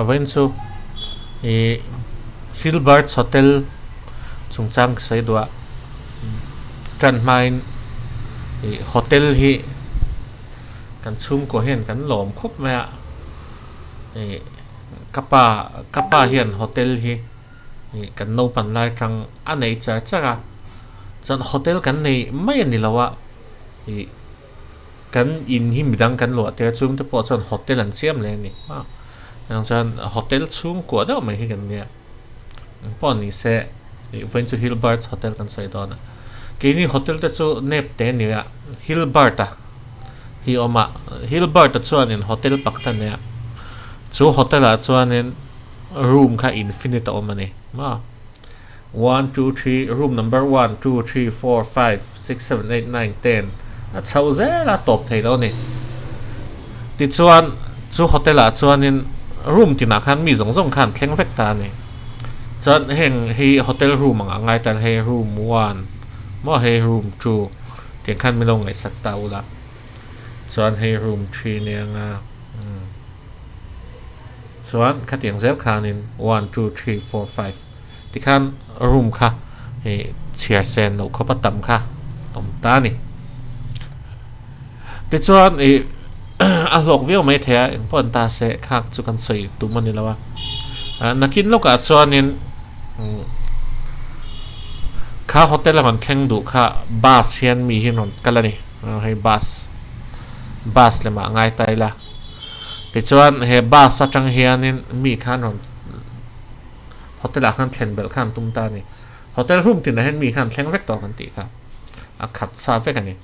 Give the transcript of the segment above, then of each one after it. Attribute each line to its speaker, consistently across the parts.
Speaker 1: When chu Hilbert Hotel chung chang sai dua tran main hotel hi kan chung ko hen kan lom khop ma kapa hian hotel hi kan no pan lai tang anei cha cha chan hotel kan nei mai ani lawa kan in hi midang kan lo te chung te po chan hotel an siam le ni ma yang chan hotel chung ko da mai hi kan ne po ni se when to Hilbert Hotel kan sai dona kini hotel te chu nep te ni ya Hilberta hi oma Hilberta chuan in hotel pakta ne chu hotel a chuan in room kha infinite oma ni ma 1 2 3 room number 1 2 3 4 5 6 7 8 9 10 a chau zela top thei lo ni ti chuan chu hotel a chuan in room tina khan mi zong zong khan thleng vek ta ni chuan heng hi hotel room anga ngai tan he room 1 mo he room 2 tiang khan milong ngai sak ta ula chuan he room 3 ni anga chuan khatiang zel khan in 1 2 3 4 5 ti khan room kha he chair sen lo khopa tam kha tom ta ni ti chuan a lok view mai thea in pon ta se khak chu kan soi tu mani lawa nakin loka chuan in kha hotel man thleng du kha bus hian mi hi non kalani he bus le ma ngai tai la ti chuan he bus atang hian in mi khan non hotel a khan thlen bel khan tum ta ni hotel room tin hen mi khan thleng vek to kan ti kha a khat sa vek ani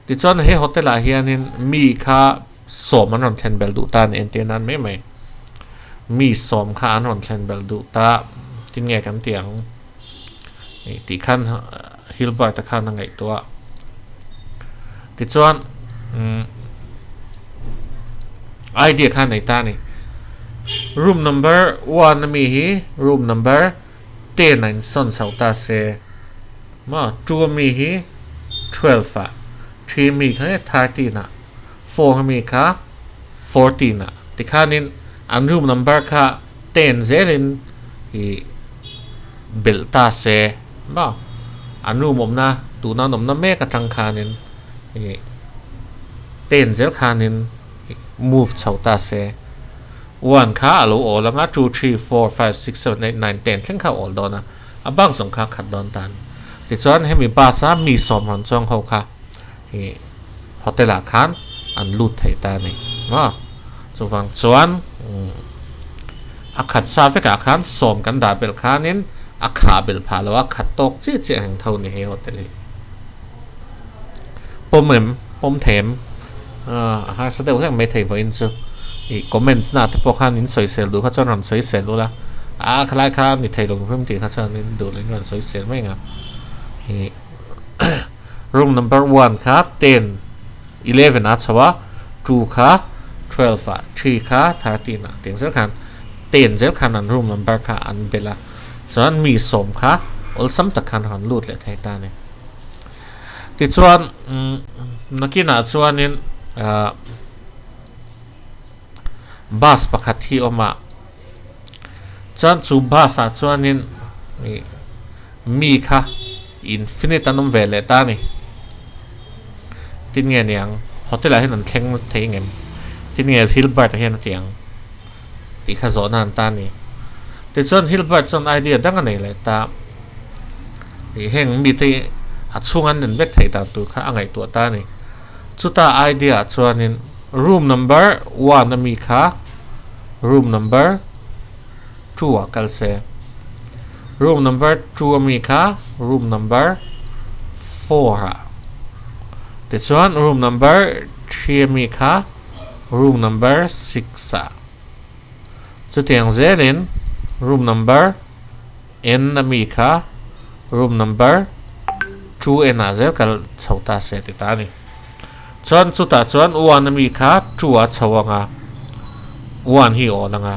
Speaker 1: ti chuan he hotel a hian in mi kha som an non thlen bel du ta ni enten an me mai mi som kha an non thlen bel du ta tin nge kan tiang ti khan Hilbert ta khan ngai to ti chuan idea khan nei ta ni room number 1 mi hi room number 10 9 son sau ta se ma 2 mi hi 12 a 3 mi kha 13 na 4 mi kha 14 na ti khanin an room number kha 10 zelin hi bil ta se ma an room omna tu na nom na me ka tang khanin hi 10 zel khanin move chau ta se 1 kha alo olanga 2 3 4 5 6 7 8 9 10 thleng kha ol dona abang song kha khat don tan ti chuan hemi basa mi som ron chong ho kha hi hotel a khan an lut thei ta ni ma chuwang chuan a khat sa ve ka khan som kan da bel khanin a kha bel phalawa khat tok che che hang thau ni he hotel hi pom them ha sa deu hang me thei voin chu i comments na te pokhan in soi sel du kha chon ron soi sel lu la a khlai kha ni thei long phim ti kha chan in du len ron soi sel mai nga hi room number 1 kha 10 11 a chawa 2 kha 12 a 3 kha 13 a teng zel khan 10 zel khan an room number kha an bela chan mi som kha ol sam ta khan ron lut le thai ta ne ti chuan nakina chuan in bus pakhat hi oma chan chu bus a chuan in mi kha infinite anom vele ta ni tin nge niang hotel a hin an thleng thei ngem tin nge Hilbert a hian tiang ti kha zo nan ta ni ti chuan Hilbert chon idea dang anei le ta hi heng mi te a chungan nen vek thei ta tu kha angai tu ta ni chuta idea chuan in room number 1 ami kha room number 2 a kal se room number 2 ami kha room number 4 a ti chuan room number 3 ami kha room number 6 a chu tiang zelin room number n ami kha room number 2 n a zel kal chhota se ti ta ni chuan chuta chuan 1 ami kha 2 a chhawanga 1 hi olanga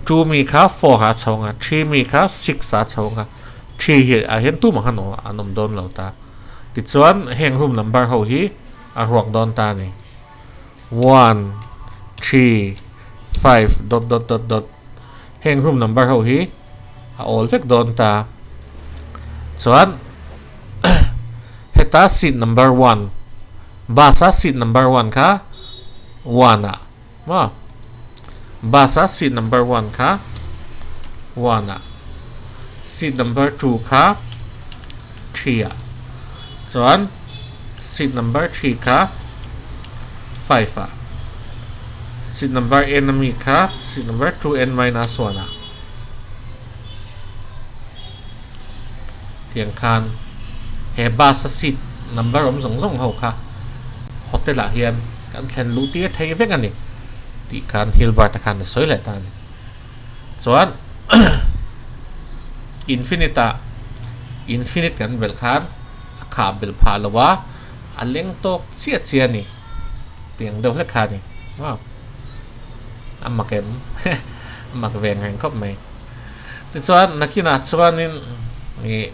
Speaker 1: 2 mi kha 4 ha chhawanga 3 mi kha 6 a chhawanga 3 hi a hen tu ma hano anom don lo ta ti chuan heng room number ho hi a ruak don ta ni 1 3 5 dot dot dot dot heng room number ho hi a all vek don ta chuan heta seat number 1 basa seat number 1 kha 1 a ma basa seat number 1 kha 1 a seat number 2 kha 3 a chuan seat number 3 kha 5 a seat number enemy kha seat number 2n minus 1 a tiang khan he basa seat number zong zong ho kha hotel a hian kan thlen lu tir thei vek ani ti kan Hilbert khan soi le ta ni chuan infinite kan bel khan kha bel pha lawa a leng tok chia chia ni tiang do le kha ni wow amakem mak veng hang khop mai ti chuan nakina chuanin ni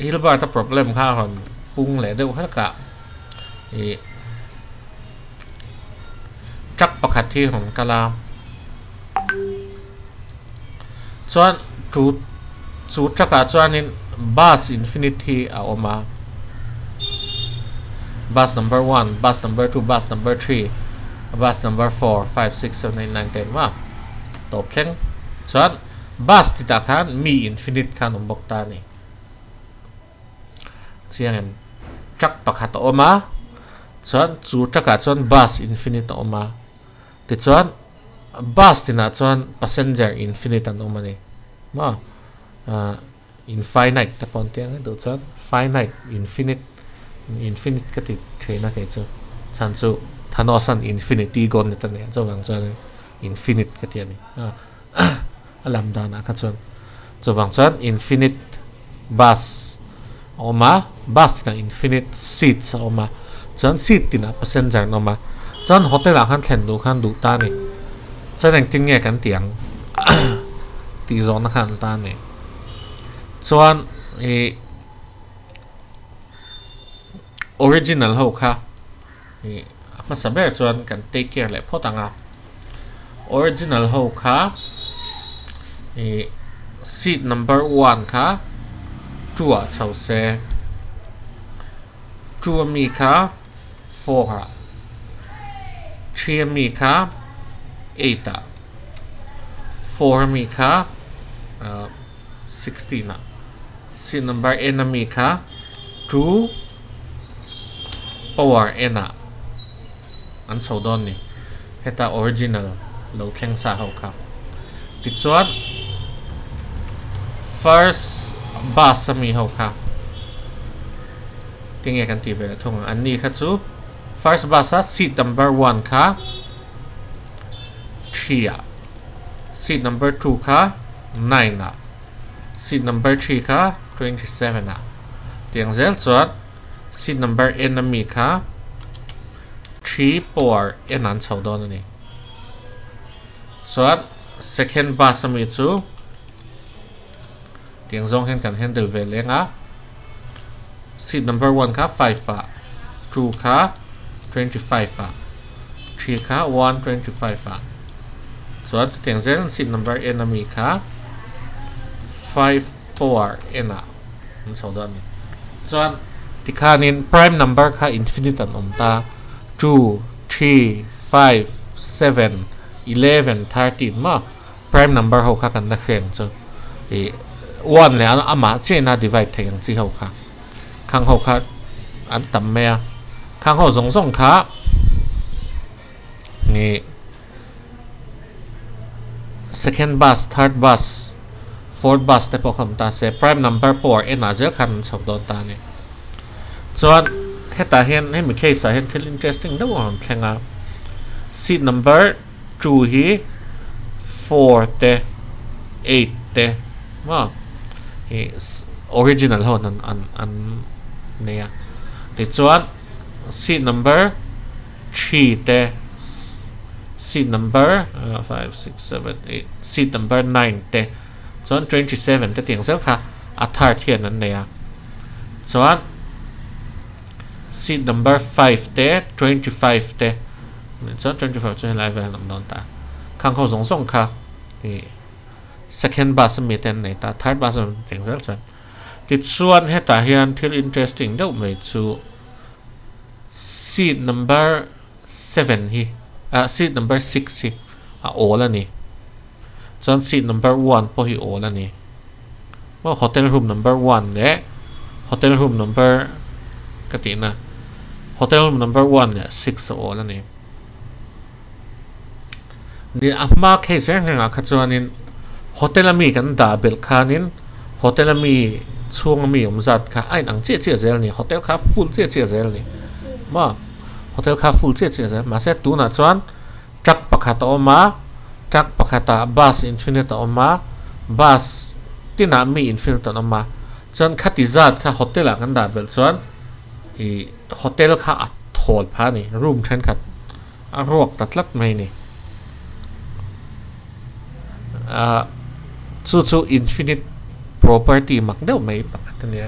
Speaker 1: Hilberta problem kha hon pung le deuh hal ka e chak pakhat thi hon kala chuan chu chaka chuanin bus infinity a oma bus number 1 bus number 2 bus number 3 bus number 4 5 6 7 8 9 10 ma top thleng chuan bus ti ta khan mi infinite khan bok ta ni chiang chak pakhat oma chuan chu chaka chuan bus infinite oma ti chuan bus tina chuan passenger infinite an oma ni ma infinite ta pon tiang do chuan finite infinite ka ti thena ke chu chan chu thanosan infinity gon ta ne chawang chuan infinite ka ti ani alam dana ka chuan chawang chuan infinite bus oma bus na infinite seats oma chuan seat tina passenger noma chuan hotel a khan thlen du khan du ta ni chuan ang tin nge kan tiang ti zon khan ta ni chuan e original ho kha e ma saber chuan kan take care le photanga original ho kha e seat number 1 kha chua chau se chua mi kha 4 ha chia mi kha 8 a 4 mi kha 16 a seat number enemy kha 2 power n a an chau don ni heta original lo thleng sa ho kha ti chuan first bus mi ho kha tinge kan ti ve thong an ni kha chu first bus a seat number 1 kha 3 a seat number 2 kha 9 a seat number 3 kha 27 a tiang zel chuan seat number enemy kha 3 power en an chho don ani chuan second bus mi chu tiang zong hen kan handle ve lenga seat number 1 kha 5 a 2 kha 25 a 3 kha 125 a chuan tiang zel seat number enemy kha 5 power n a an chho don ni chuan tikhanin prime number kha infinite an omta 2 3 5 7 11 13 ma prime number ho kha kan na khreng chu e 1 le ama chena divide theng chi ho kha khang ho kha an tam me khang ho zong zong kha ni second bus third bus fourth bus te pokham ta se prime number 4 en a zel khan chho don ta ni chuan heta hian he mi case a hen thil interesting do on thlenga seat number 2 hi 4 te 8 te ma original hon an neya ti chuan seat number 3 te seat number 5 6 7 8 seat number 9 te chuan 27 te tiang zel kha a third hian an neya chuan seat number 5 te 25 te cho 25 cho lai ve lam don ta khang ho zong song kha second bus mi ten nei ta third bus teng zel chan ti chuan heta hian thil interesting deuh mai chu seat number 7 hi seat number 6 hi all ani chuan seat number 1 po hi all ani mo hotel room number 1 le hotel room number katina hotel room number 1 le 6 all ani ni amma case nga kha chuanin hotel ami kan da bel khanin hotel ami chung ami umzat kha ain ang che zel ni hotel kha full che zel ni ma hotel kha full che zel ma se tu na chuan truck pakhat oma truck pakhata bus infinite oma bus tina mi infinite oma chuan khati zat kha hotel a kan da bel chuan hi hotel kha a thol pha ni room then khat a ruak tatlat mai ni chu infinite property mak deuh mai pakatania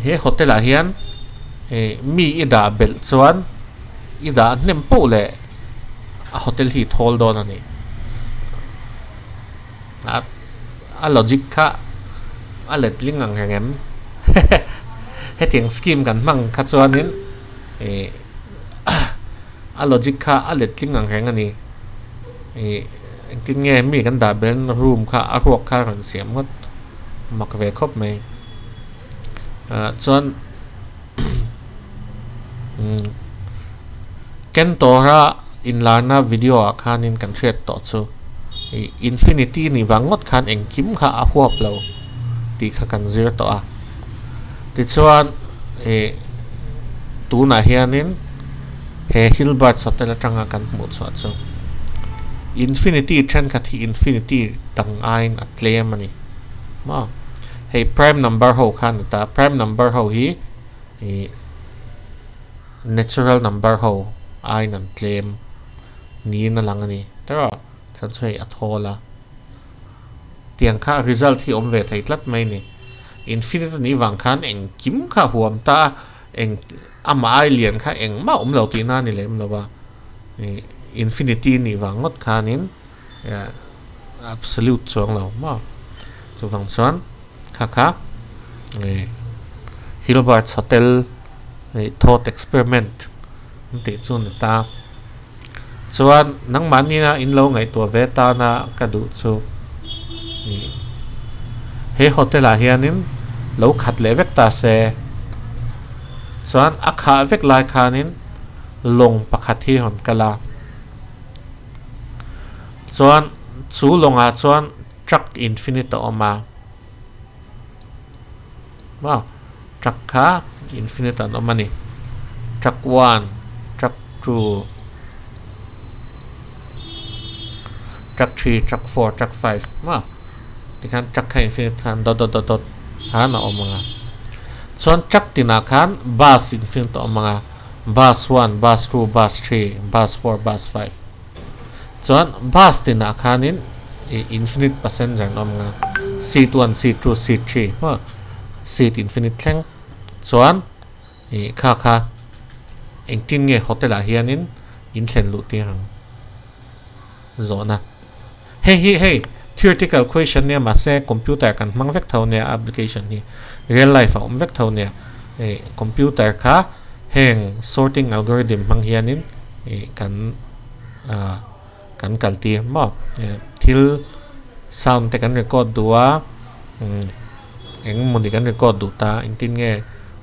Speaker 1: he hotel a hian mi ida bel chuan ida nem po le a hotel hi thol don ani a logic kha a let ling ang hangem he tiang scheme kan mang kha chuanin a logic kha a let ling ang hang ani tin nghe mi kan da ben room kha a ruak kha ran siam ngot mak ve khop mai chuan ken tora in lana video khanin kan threat to chu infinity ni wangot khan eng kim kha a huap lo ti kha kan zir to a ti chuan tu na hianin he Hilbert hotel atanga kan mu chu infinity chen kha thi infinity tang ain atlem ani ma hey prime number ho khan ta prime number ho hi natural number ho ain an claim ni na lang ani tara chan chei athola tiang kha result hi om ve thai tlat mai ni infinity ni wang khan eng kim kha huam ta eng ama ai lian kha eng ma om lo ti na ni lem lo ba infinity ni wangot khanin absolute chong lo ma chu wang chuan kha Hilbert hotel thought experiment ti chun ta chuan nang manina in lo ngai to ve ta na ka du chu he hotel a hianin lo khat le vek ta se chuan a kha vek lai khanin long pakhat hi hon kala chuan chu longa chuan truck infinite oma wow truck kha infinite an oma ni truck 1 truck 2 truck 3 truck 4 truck 5 wow ti khan truck kha infinite han dot ha na oma chuan truck tina khan bus infinite oma bus 1 bus 2 bus 3 bus 4 bus 5 chuan bus tina khanin infinite passenger nom nga seat 1 seat 2 seat 3 ha seat infinite thleng chuan kha engtin nge hotel a hianin in thlen lu ti hang zona hey theoretical question ne ma se computer kan mang vek thau ne application ni real life om vek thau ne computer kha heng sorting algorithm mang hianin kan kalti ma thil sound te kan record duwa eng moni kan record du ta engtin nge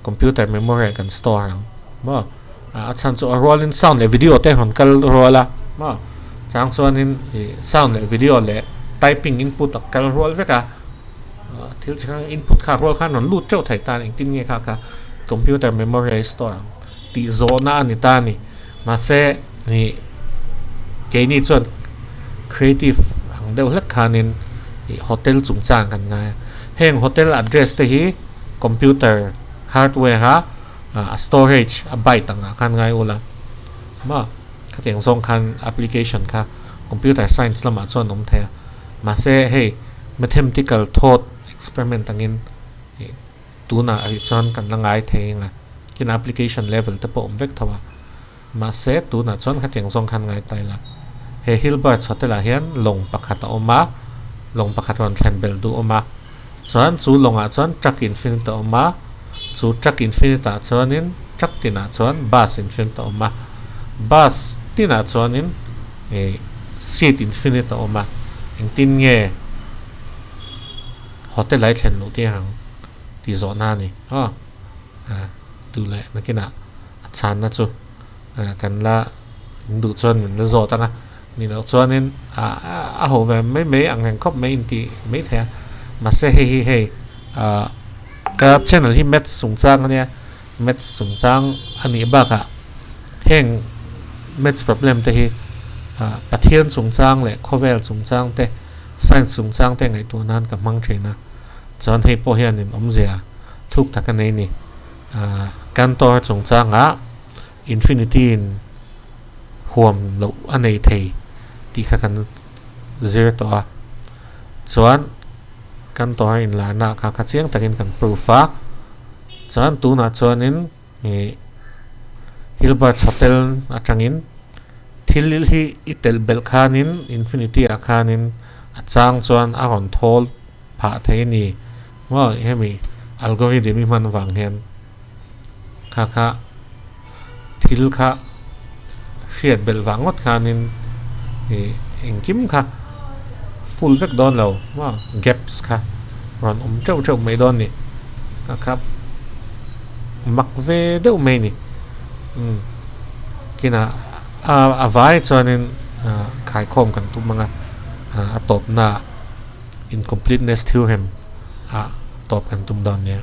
Speaker 1: computer memory kan store ang ma achan chu roll in sound le video te hon kal rolla ma chang chuan in sound le video le typing input kal roll veka thil chang input kha roll khan non lut chau thai ta engtin nge kha computer memory store ti zona ani ta ni ma se ni ke ni chuan creative ang deuh hlek khanin hotel chung chang kan nga heng hotel address te hi computer hardware ha storage a byte anga khan ngai ula ma khateng song khan application kha computer science lama chuan om the ma se hey mathematical thought experiment angin tuna ari chuan kan langai theinga tin application level te po vek thawa ma se tu na chon kha tiang song khan ngai taila he Hilbert hotel a hian long pakhat a oma long pakhat ron thlen bel du oma chuan chu longa chuan truck infinite a oma chu truck infinite a chuanin truck tina chuan bus infinite a oma bus tina chuanin seat infinite a oma eng tin nge hotel lai thlen nu ti hang ti zo na ni tu le nakina chan na chu kan la du chuan min la zo ta na ni lo chuanin a ho ve me ang hang khop me in ti me the ma se he ka channel hi met sung chang ania met sung chang ani ba ka heng met problem te hi pathian sung chang le khovel sung chang te science sung chang te ngai tu nan ka mang thena chon hei po hian in omzia thuk ta ka nei ni kan tor sung chang a infinity in huam lo anei thei ti kha kan zero to a chuan kan tor in la na kha chiang takin kan proof a chuan tu na chuanin Hilbert hotel atangin thil hi itel bel khanin infinity a khanin a chang chuan a ron thol pha thei ni wa hemi algorithm hi man wang hian kha thil kha hriat bel wangot khanin engkim kha full vek don lo wa gaps kha ron chau mai don ni kha mak ve deuh mai ni kina a vai chuanin khai khom kan tu manga a top na incompleteness theorem a top kan tum don ne